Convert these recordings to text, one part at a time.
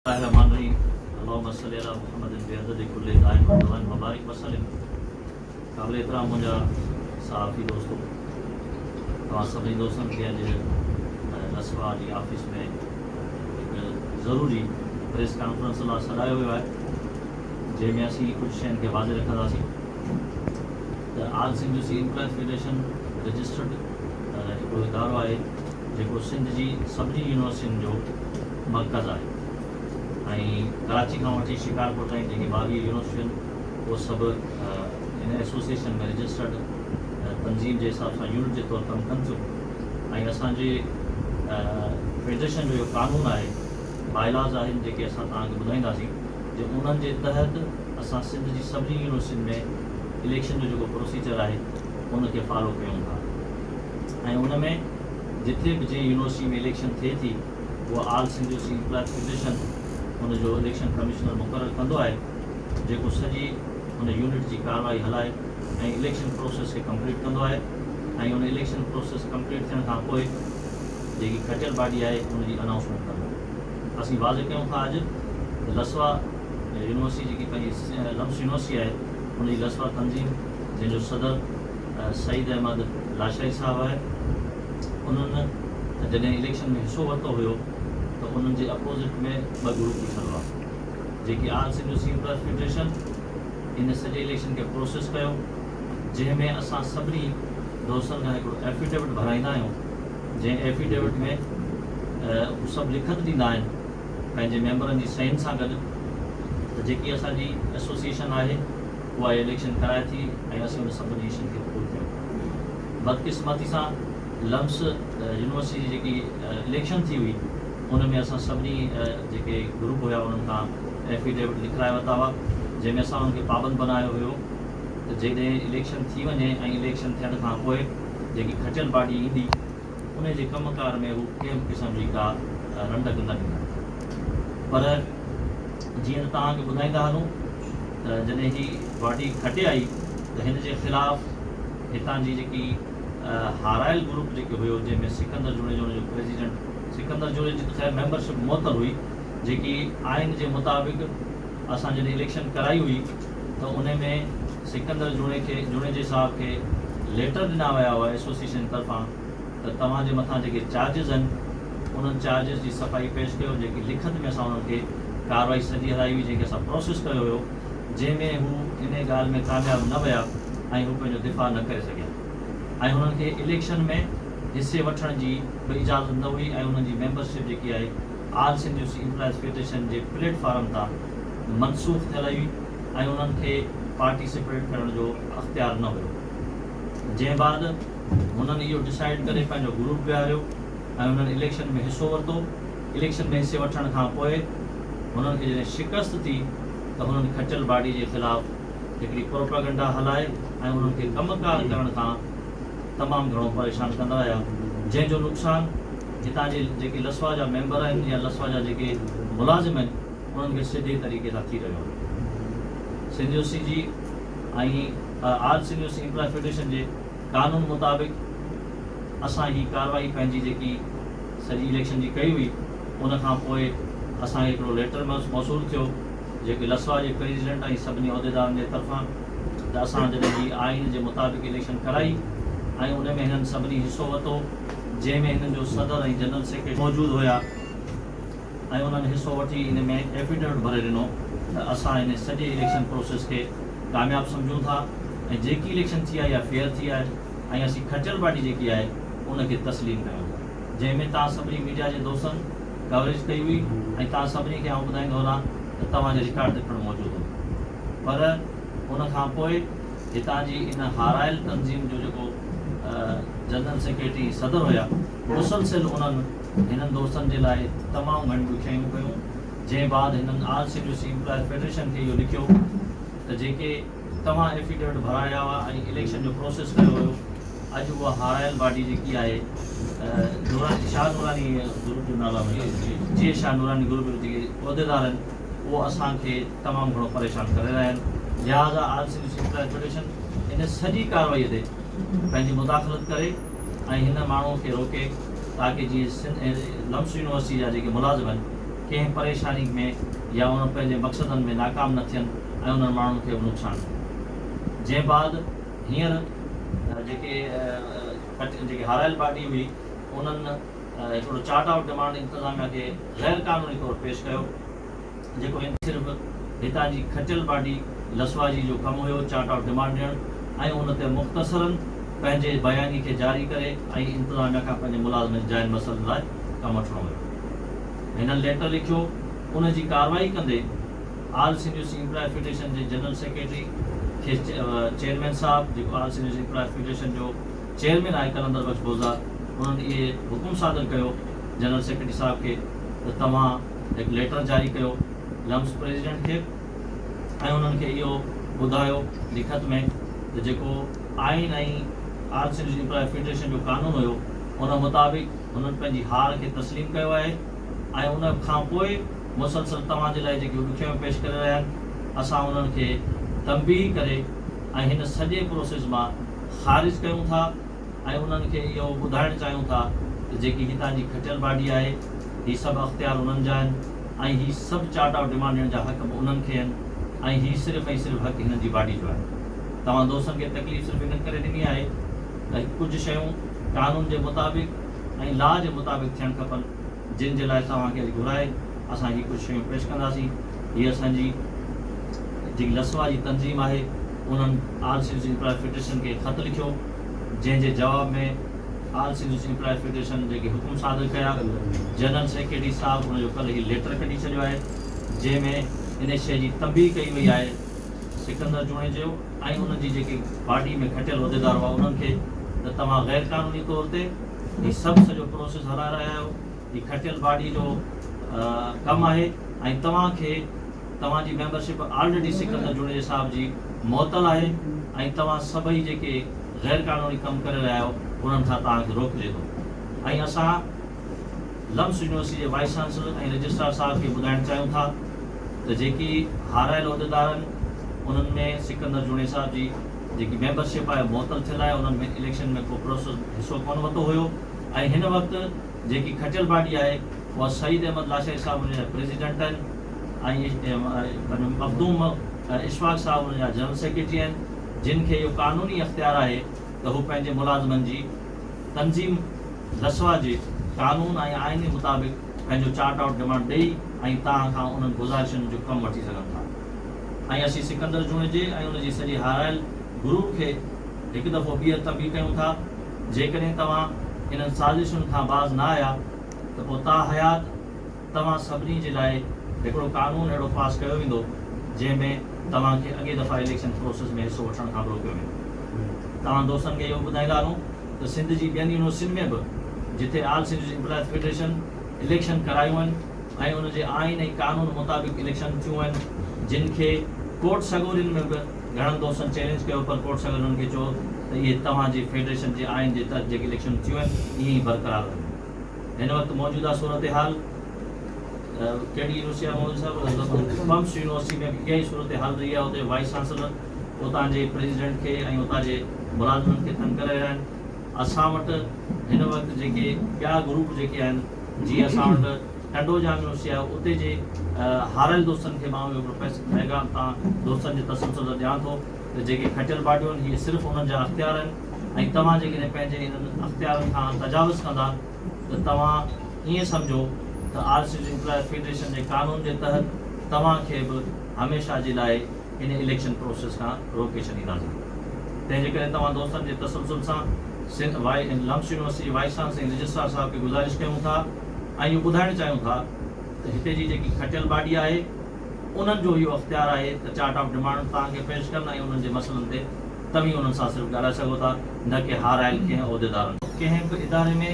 Bismillahirrahmanirrahim. Allahumma salli ala Muhammadin bi adadi kulli daim wa barik wa sallim. काबिल एहतराम मुंहिंजा सहाफ़ी दोस्तों, तव्हां सभिनी दोस्तनि खे अॼु लसवा जी ऑफिस में हिकु ज़रूरी प्रेस कॉन्फ्रेंस लाइ सॾायो वियो आहे, जंहिंमें असीं कुझु शयुनि खे वाज़े रखंदासीं त आल सिंध एम्प्लॉयज़ फेडरेशन रजिस्टर्ड हिकिड़ो इदारो आहे जेको सिंध जी सभिनी यूनिवर्सिटियुनि जो मर्कज़ आहे ऐं कराची खां वठी शिकारपुर ताईं जेकी 22 यूनिवर्सिटियूं आहिनि उहे सभु इन एसोसिएशन में रजिस्टर्ड तंज़ीम जे हिसाब सां यूनिट जे तौरु कमु कनि थियूं ऐं असांजे फेडरेशन जो इहो कानून आहे, बाइलाज़ आहिनि जेके असां तव्हांखे ॿुधाईंदासीं, जे उन्हनि जे तहत असां सिंध जी सभिनी यूनिवर्सिटियुनि में इलेक्शन जो जेको प्रोसीजर आहे उनखे फॉलो कयूं था ऐं उन में जिथे बि जंहिं यूनिवर्सिटी में इलेक्शन थिए थी उहा आल सिंध एम्प्लॉयज़ फेडरेशन उनजो इलेक्शन कमिश्नर मुक़ररु कंदो आहे, जेको सॼी उन यूनिट जी कार्रवाई हलाए ऐं इलेक्शन प्रोसेस खे कंप्लीट कंदो आहे ऐं उन इलेक्शन प्रोसेस कंप्लीट थियण खां पोइ जेकी खटियल बॉडी आहे उनजी अनाउंसमेंट कंदो आहे। असीं वाज़े कयूं था अॼु लसवा यूनिवर्सिटी जेकी पंहिंजी लम्स यूनिवर्सिटी आहे उनजी लसवा तंज़ीम जंहिंजो सदर सईद अहमद लाशाई साहब आहे, उन्हनि जॾहिं इलेक्शन में हिसो वरितो हुयो त उन्हनि जे अपोज़िट में 2 ग्रुप बीठल हुआ, जेकी आल सिंध एम्प्लॉयज़ फेडरेशन इन सॼे इलेक्शन खे प्रोसेस कयो, जंहिंमें असां सभिनी दोस्तनि खां हिकिड़ो एफिडेविट भराईंदा आहियूं, जंहिं एफिडेविट में सभु लिखत ॾींदा आहिनि पंहिंजे मेंबरनि जी सइन सां गॾु त जेकी असांजी एसोसिएशन आहे उहा इलेक्शन कराए थी ऐं असीं उन सभिनी इलेक्शन खे क़बूल कयूं। बदकिस्मती सां लम्स यूनिवर्सिटी जी जेकी इलेक्शन थी हुई उन में असां सभिनी जेके ग्रुप हुया उन्हनि खां एफिडेविट लिखाए वरिता हुआ, जंहिंमें असां उन्हनि खे पाबंद बनायो हुयो त जॾहिं इलेक्शन थी वञे ऐं इलेक्शन थियण खां पोइ जेकी खटियल बॉडी ईंदी उन जे कमकार में हू कंहिं बि क़िस्म जी का रंडक न ॾींदा। पर जीअं त तव्हांखे ॿुधाईंदा हलूं त जॾहिं ही बॉडी खटे आई त हिन जे ख़िलाफ़ु हितां जी जेकी हारायल ग्रुप जेके हुयो, जंहिंमें सिकंदर जोड़े जो हुनजो प्रेसिडेंट, सिकंदर जोड़े जी त ख़ैर मेंबरशिप मुअतल हुई, जेकी आइन जे मुताबिक़ असां जॾहिं इलेक्शन कराई हुई त उन में सिकंदर जोड़े जे साहब खे लेटर ॾिना विया हुआ एसोसिएशन तरफ़ां त तव्हांजे मथां जेके चार्जिस आहिनि उन्हनि चार्जिस जी सफ़ाई पेश कयो, जेकी लिखत में असां उन्हनि खे कार्रवाई सॼी हलाई हुई, जंहिंखे असां प्रोसेस कयो हुयो, जंहिंमें हू इन ॻाल्हि में कामयाबु न विया ऐं हू पंहिंजो दिफ़ा न करे सघिया ऐं हुननि खे इलेक्शन में हिसे वठण जी बि इजाज़त न हुई ऐं उन्हनि जी मेंबरशिप जेकी आहे आल सिंध एम्प्लॉयज़ फेडरेशन जे प्लेटफॉर्म तां मनसूख़ थियल हुई ऐं उन्हनि खे पार्टिसिपेट करण जो अख़्तियार न हुयो। जंहिं बाद हुननि इहो डिसाइड करे पंहिंजो ग्रुप विहारियो ऐं उन्हनि इलेक्शन में हिसो वरितो। इलेक्शन में हिसे वठण खां पोइ हुननि खे जॾहिं शिकस्त थी त हुननि खटियल बॉडी जे ख़िलाफ़ु हिकिड़ी प्रोपेगेंडा हलाए ऐं उन्हनि खे कमकार करण खां तमामु घणो परेशान कंदा हुया, जंहिंजो नुक़सानु हितां जे जेके लसवा जा मेंबर आहिनि या लसवा जा जेके मुलाज़िम आहिनि उन्हनि खे सिधे तरीक़े सां थी रहियो आहे। सिंध यूनिवर्सिटी जी ऐं आल सिंध एम्प्लॉयज़ फेडरेशन जे कानून मुताबिक़ असां ही कार्रवाई पंहिंजी जेकी सॼी इलेक्शन जी कई हुई उन खां पोइ असांखे हिकिड़ो लेटर मौसूल थियो जेके लसवा जे प्रेसिडेंट ऐं सभिनी उहिदेदारनि जे तरफ़ां त असां जॾहिं ही आइन जे मुताबिक़ इलेक्शन कराई ऐं उन में हिननि सभिनी हिसो वरितो, जंहिंमें हिननि जो सदर ऐं जनरल सेक्रेटरी मौजूदु हुया ऐं उन्हनि हिसो वठी इन में एफिडेविट भरे ॾिनो त असां इन सॼे इलेक्शन प्रोसेस खे कामयाबु सम्झूं था ऐं जेकी इलेक्शन थी आहे या फेयर थी आहे ऐं असीं खटियल बॉडी जेकी आहे उनखे तस्लीम कयूं था, जंहिंमें तव्हां सभिनी मीडिया जे दोस्तनि कवरेज कई हुई ऐं तव्हां सभिनी खे आउं ॿुधाईंदो हलां त तव्हांजे रिकॉर्ड ते पिणु मौजूदु हो। पर उन खां पोइ हितां जी इन हारायल तंज़ीम जो जेको जनरल सेक्रेटरी सदर हुया मुसलसिल उन्हनि हिननि दोस्तनि जे लाइ तमामु घणियूं ॾुखियाइयूं कयूं, जंहिं बाद हिननि आल सिंध एम्प्लॉयज़ फेडरेशन खे इहो लिखियो त जेके तव्हां एफिडेविट भराया हुआ ऐं इलेक्शन जो प्रोसेस कयो हुयो, अॼु उहा हारायल बॉडी जेकी आहे शाह नूरानी ग्रुप जो नाला जीअं शाह नूरानी ग्रुप जो जेके उहिदेदार आहिनि उहो असांखे तमामु घणो परेशान करे रहिया आहिनि। लिहाज़ा आल सिंध एम्प्लॉयज़ फेडरेशन इन सॼी कार्रवाईअ ते पंहिंजी मुदाख़लत करे ऐं हिन माण्हू खे रोके ताकी जीअं लम्स यूनिवर्सिटी जा जेके मुलाज़िम आहिनि कंहिं परेशानी में या उन पंहिंजे मक़सदनि में नाकाम न थियनि ऐं उन्हनि माण्हुनि खे नुक़सानु थिए। जंहिं बाद हींअर जेके हारायल पार्टी हुई उन्हनि हिकिड़ो चार्ट आउट डिमांड इंतिज़ामिया खे गैर क़ानूनी तौरु पेश कयो, जेको सिर्फ़ु हितां जी खटियल पार्टी लसवाजी जो कमु हुयो चार्ट आउट डिमांड ॾियणु ऐं उन ते मुख़्तसरन पंहिंजे बयानी खे जारी करे ऐं इंतिज़ामिया खां पंहिंजे मुलाज़िम जाइज़ मसइलनि लाइ कमु वठिणो हुयो। हिननि लेटर लिखियो, उन जी कार्रवाई कंदे all Sindh university employ federation जे जनरल सेक्रेटरी खे चेयरमैन साहब जेको all Sindh university employ federation जो चेयरमैन आहे कलंदर बख्श बोज़ार, उन्हनि इहे हुकुम सादर कयो जनरल सेक्रेटरी साहब खे त तव्हां हिकु लेटर जारी कयो लम्स प्रेसिडेंट खे ऐं उन्हनि खे इहो ॿुधायो लिखत में त जेको आइन ऐं all Sindh university employ federation जो कानून हुयो उन मुताबिक़ उन्हनि पंहिंजी हार खे तस्लीम कयो आहे ऐं उन खां पोइ मुसलसल तव्हांजे लाइ जेके ॾुखियाऊं पेश करे रहिया आहिनि असां उन्हनि खे तंबीह करे ऐं हिन सॼे प्रोसेस मां ख़ारिज कयूं था ऐं उन्हनि खे इहो ॿुधाइणु चाहियूं था त जेकी हितां जी खटियल बाडी आहे हीअ सभु अख़्तियार उन्हनि जा आहिनि ऐं हीअ सभु चार्ट आउट डिमांड ॾियण जा हक़ बि उन्हनि खे आहिनि ऐं हीअ सिर्फ़ु ऐं सिर्फ़ु हक़ हिननि जी बाडी जो आहे। तव्हां दोस्तनि खे तकलीफ़ सिर्फ़ु इन करे ॾिनी आहे त कुझु शयूं कानून जे मुताबिक़ ऐं लॉ जे मुताबिक़ थियणु खपनि, जिन जे लाइ तव्हांखे घुराए असां हीअ कुझु शयूं पेश कंदासीं। हीअ असांजी जेकी लसवा जी तंज़ीम आहे उन्हनि ऑल सिंध एम्प्लॉय फेडरेशन खे ख़त लिखियो, जंहिंजे जवाब में ऑल सिंध एम्प्लॉय फेडरेशन जेके हुकुम सादर कया जनरल सेक्रेटरी साहब उनजो कल्ह हीअ लेटर कढी छॾियो आहे जंहिंमें इन शइ जी तंबीह कई वई आहे सिकंदर जूणे जो ऐं उन्हनि जी जेके पार्टी में खटियल उहिदेदार हुआ उन्हनि खे त तव्हां गैर क़ानूनी तौर ते हीअ सभु सॼो प्रोसेस हलाए रहिया आहियो, हीअ खटियल पार्टी जो कमु आहे ऐं तव्हांखे तव्हांजी मेंबरशिप ऑलरेडी सिकंदर जूणे साहब जी मुअतल आहे ऐं तव्हां सभई जेके गैर क़ानूनी कमु करे रहिया आहियो उन्हनि खां तव्हांखे रोकिजे थो। ऐं असां लम्स यूनिवर्सिटी जे वाइस चांसलर ऐं रजिस्ट्रार साहब खे ॿुधाइणु चाहियूं था त जेकी हारायल उहिदेदारनि उन्हनि में सिकंदर जूणे साहब जी जेकी मेंबरशिप आहे मुअतल थियल आहे, उन्हनि में इलेक्शन में को प्रोसेस हिसो कोन वरितो हुयो ऐं हिन वक़्तु जेकी खटियल पार्टी आहे उहा सईद अहमद लाशारी साहब उन जा प्रेसिडेंट आहिनि ऐं मखदूम इशफाक साहब उन जा जनरल सेक्रेटरी आहिनि, जिन खे इहो क़ानूनी अख़्तियार आहे त हू पंहिंजे मुलाज़िमनि जी तंज़ीम लसवा जे कानून ऐं आइन जे मुताबिक़ पंहिंजो चार्ट आउट डिमांड ॾेई ऐं तव्हां खां उन्हनि गुज़ारिशुनि जो कमु वठी सघनि था। ऐं असीं सिकंदर जूणे जे ऐं उनजी सॼी हारायल ग्रुप खे हिकु दफ़ो ॿीहर तंबीह कयूं था, जेकॾहिं तव्हां इन्हनि साज़िशुनि खां बाज़ न आया त पोइ ताहयात तव्हां सभिनी जे लाइ हिकिड़ो कानून अहिड़ो पास कयो वेंदो जंहिंमें तव्हांखे अॻे दफ़ा इलेक्शन प्रोसेस में हिसो वठण खां रोकियो वेंदो। तव्हां दोस्तनि खे इहो ॿुधाईंदा हलूं त सिंध जी ॿियनि यूनिवर्सिटियुनि में बि जिथे all Sindh employ federation election करायूं आहिनि ऐं उनजे आइन ऐं कानून मुताबिक़ इलेक्शन थियूं आहिनि, जिन खे कोर्ट सगोरियुनि में बि घणनि दोस्तनि चैलेंज कयो पर कोर्ट सगोरियुनि खे चयो त इहे तव्हांजे फेडरेशन जे आइन जे तहत जेके इलेक्शन थियूं आहिनि ईअं ई बरक़रार रहनि। हिन वक़्तु मौजूदा सूरत हाल कहिड़ी यूनिवर्सिटी आहे मोदी साहिबु लम्स यूनिवर्सिटी में बि इहा ई सूरत हाल रही आहे। उते वाइस चांसलर उतां जे प्रेसिडेंट खे ऐं उतां जे मुलाज़िमनि खे तंग करे रहिया आहिनि। असां वटि हिन वक़्तु जेके ॿिया ग्रुप जेके आहिनि, जीअं असां वटि टंडोजा यूनिवर्सिटी आहे उते जे हारियल दोस्तनि खे मां हिकिड़ो पैगाम तव्हां दोस्तनि जे तसलसल ॾियां थो त जेके खटियल पार्टियूं आहिनि हीअ सिर्फ़ु उन्हनि जा अख़्तियार आहिनि ऐं तव्हां जेकॾहिं पंहिंजे इन्हनि अख़्तियारनि खां तजावुज़ कंदा त तव्हां ईअं सम्झो त ऑल सिंध एम्प्लॉय फेडरेशन जे कानून जे तहत तव्हांखे बि हमेशह जे लाइ इन इलेक्शन प्रोसेस खां रोके छॾींदासीं। तंहिंजे करे तव्हां दोस्तनि जे तसलसल सां लम्स यूनिवर्सिटी वाइस चांसलर ऐं रजिस्ट्रार साहब खे गुज़ारिश कयूं था ऐं इहो ॿुधाइणु चाहियूं था त हिते जी जेकी खटियल बाडी आहे उन्हनि जो इहो अख़्तियार आहे त चार्ट ऑफ डिमांड तव्हांखे पेश कनि ऐं उन्हनि जे मसइलनि ते तव्हीं उन्हनि सां सिर्फ़ु ॻाल्हाए सघो था, न कि हारायल कंहिं उहिदेदारनि। कंहिं बि इदारे में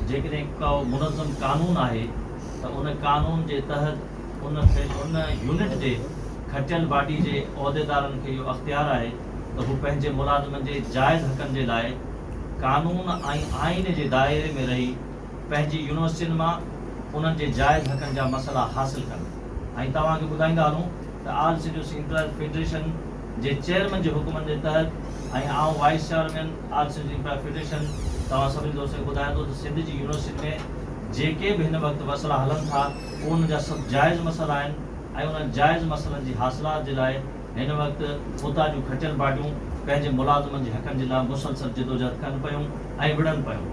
जेकॾहिं को मुनज़म कानून आहे त उन कानून जे तहत उन यूनिट जे खटियल बाडी जे उहिदेदारनि खे इहो अख़्तियार आहे त हू पंहिंजे मुलाज़िमनि जे जाइज़ हक़नि जे लाइ कानून ऐं आइन जे दायरे में रही पंहिंजी यूनिवर्सिटियुनि मां उन्हनि जे जाइज़ हक़नि जा मसइला हासिल कनि। ऐं तव्हांखे ॿुधाईंदा हलूं त ऑल सिंध एम्प्लॉय फेडरेशन जे चेयरमैन जे हुकुमनि जे तहत ऐं आउं vice chairman all Sindh employ federation तव्हां सभिनी दोस्तनि खे ॿुधायां थो त सिंध जी यूनिवर्सिटी में जेके भी हिन वक़्तु मसला हलन था उन जा सब जायज़ मसला आहिनि ऐं उन जायज़ मसलनि जी हासिलात जे लाइ हिन वक़्तु उतां जूं खटियल बाडियूं पंहिंजे मुलाज़िमनि जे हक़नि जे लाइ मुसलसल जिदोजहद कनि पियूं ऐं विढ़नि पियूं।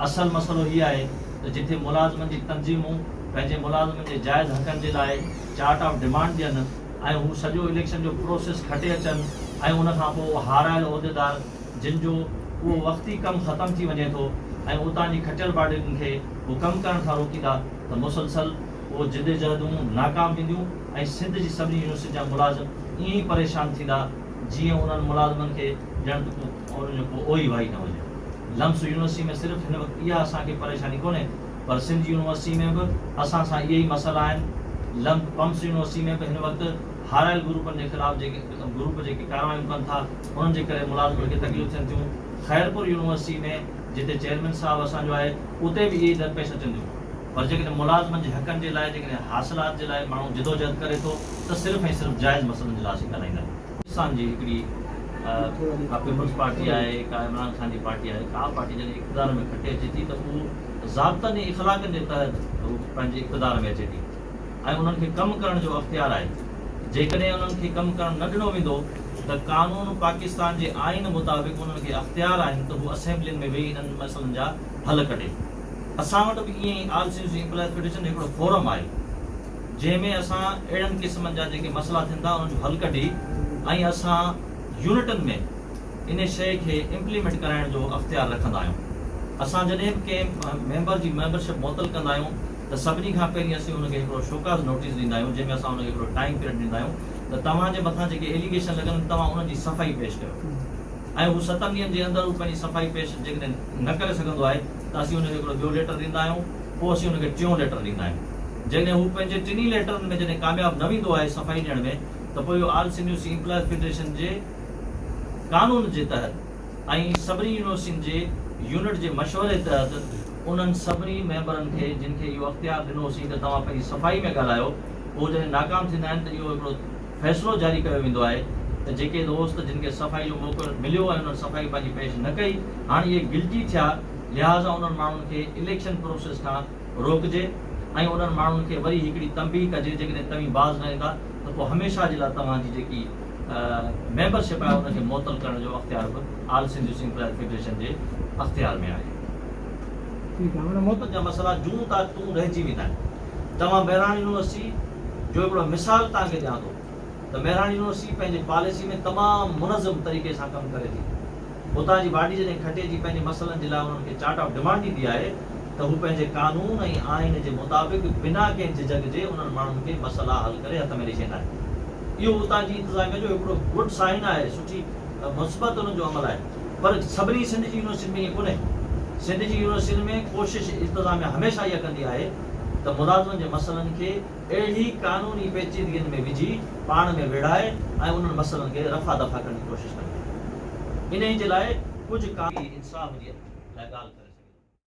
असल मसलो हीअ आहे त जिथे मुलाज़िमनि जी तंज़ीमूं पंहिंजे मुलाज़िमनि जे जाइज़ हक़नि जे लाइ चार्ट ऑफ डिमांड ॾियनि ऐं हू सॼो इलेक्शन जो प्रोसेस खटे अचनि ऐं उन खां पोइ हारायल उहिदेदार जिन जो उहो वक़्ती कमु ख़तमु थी वञे थो ऐं उतां जी खटियल बाडियुनि खे हू कमु करण खां रोकींदा त मुसलसल उहो जिदोजहदूं नाकाम थींदियूं ऐं सिंध जी सभिनी यूनिवर्सिटी जा मुलाज़िम ईअं ई परेशान थींदा जीअं उन्हनि मुलाज़िमनि खे ॼण त उन्हनि जो को ओई वाई न हुजे। लम्स यूनिवर्सिटी में सिर्फ़ु हिन वक़्तु इहा असांखे परेशानी कोन्हे पर सिंध यूनिवर्सिटी में बि असां सां इहे ई मसइला आहिनि। पम्स यूनिवर्सिटी में बि हिन वक़्तु हारायल ग्रुपनि जे ख़िलाफ़ जेके ग्रुप जेके कार्रवायूं कनि था उन्हनि जे करे मुलाज़िमनि खे तकलीफ़ थियनि थियूं। ख़ैरपुर यूनिवर्सिटी में जिते चेयरमैन साहब असांजो आहे उते बि इहे दरपेश अचनि थियूं पर जेकॾहिं मुलाज़िमनि जे हक़नि जे लाइ जेकॾहिं हासिलात जे लाइ माण्हू जिदोजहद करे थो त सिर्फ़ु ऐं सिर्फ़ु जाइज़ मसइलनि जे लाइ असीं ॻाल्हाईंदा आहियूं। पाकिस्तान जी हिकिड़ी का पीपल्स पार्टी आहे का इमरान ख़ान जी पार्टी आहे का पार्टी जॾहिं इक़्तिदार में खटे अचे थी त उहो ज़ाब्तनि ऐं इख़लाक़नि जे तहत उहो पंहिंजे इक़्तिदार में अचे थी ऐं उन्हनि खे कमु करण जो अख़्तियार आहे। जेकॾहिं उन्हनि खे कमु करणु न ॾिनो वेंदो त कानून पाकिस्तान जे आइन मुताबिक़ उन्हनि खे अख़्तियार आहिनि त हू असेंबलियुनि में वेही हिननि मसइलनि जा हल कढे। असां वटि बि ईअं ई ऑल सिंध एम्प्लॉयज़ फेडरेशन हिकिड़ो फोरम आहे जंहिंमें असां अहिड़नि क़िस्मनि जा जेके मसइला थियनि था उन्हनि जो हल कढी ऐं असां यूनिटनि में इन शइ खे इम्प्लीमेंट कराइण जो अख़्तियार रखंदा आहियूं। असां जॾहिं बि कंहिं मेंबर जी मेंबरशिप मुअतल कंदा आहियूं त सभिनी खां पहिरीं असीं हुनखे हिकिड़ो शोकाज़ नोटिस ॾींदा आहियूं जंहिंमें असां हुनखे हिकिड़ो टाइम पीरियड ॾींदा आहियूं त तव्हांजे मथां जेके एलिगेशन लॻनि तव्हां उन्हनि जी सफ़ाई पेश कयो ऐं हू 7 ॾींहंनि जे अंदरि हू पंहिंजी सफ़ाई पेश जेकॾहिं न करे सघंदो आहे त असीं हुनखे हिकिड़ो ॿियो लेटर ॾींदा आहियूं पोइ असीं हुनखे टियों लेटर ॾींदा आहियूं। जॾहिं हू पंहिंजे टिनी लेटरनि में जॾहिं कामयाबु न वेंदो आहे सफ़ाई ॾियण में त पोइ इहो ऑल सिंध एम्प्लॉयज़ फेडरेशन जे कानून जे तहत ऐं सभिनी यूनिवर्सिटियुनि जे यूनिट जे मशवरे तहत उन्हनि सभिनी मेंबरनि खे जिन खे इहो अख़्तियार ॾिनोसीं त तव्हां पंहिंजी सफ़ाई में ॻाल्हायो उहो जॾहिं नाकाम थींदा आहिनि त इहो हिकिड़ो फ़ैसिलो जारी कयो वेंदो आहे त जेके दोस्त जिन खे सफ़ाई जो मौक़ो मिलियो ऐं उन्हनि सफ़ाई पंहिंजी पेश न कई हाणे इहे गिल्टी थिया लिहाज़ा उन्हनि माण्हुनि खे इलेक्शन प्रोसेस खां रोकजे ऐं उन्हनि माण्हुनि खे वरी हिकिड़ी तंबीह कजे जेकॾहिं तव्हीं बाज़ न ईंदा त पोइ हमेशह जे लाइ तव्हांजी जेकी मेंबरशिप आहे उनखे मुअतल करण जो अख़्तियार बि ऑल सिंध एम्प्लॉयज़ फेडरेशन जे अख़्तियार में आहे। मुअतल जा मसइला जूं था तूं रहिजी वेंदा आहिनि। तव्हां बहिराण यूनिवर्सिटी जो हिकिड़ो मिसाल तव्हांखे ॾियां थो त बहिराण यूनिवर्सिटी पंहिंजे पॉलिसी में तमामु मुनज़म तरीक़े सां कमु करे थी। उतां जी बाडी जॾहिं खटे जी पंहिंजे मसइलनि जे लाइ उन्हनि खे चार्ट ऑफ डिमांड ॾींदी आहे त हू पंहिंजे कानून ऐं आइन जे मुताबिक़ बिना कंहिं झिझक जे उन्हनि माण्हुनि खे मसइला हल करे हथ में ॾेई छॾींदा आहिनि। इहो उतां जी इंतिज़ामिया जो हिकिड़ो गुड साइन आहे सुठी मुस्बत उन्हनि जो अमल आहे पर सभिनी सिंध जी यूनिवर्सिटी में ईअं कोन्हे। सिंध जी यूनिवर्सिटी में कोशिश इंतिज़ामिया हमेशह इहा कंदी आहे त मुलाज़िमनि जे मसइलनि खे अहिड़ी कानूनी पेचीदगियुनि में विझी पाण में विढ़ाए ऐं उन्हनि मसइलनि खे रफ़ा दफ़ा करण जी कोशिशि कंदी आहे। इन जे लाइ कुझु इंसाफ़ जी लाइ ॻाल्हि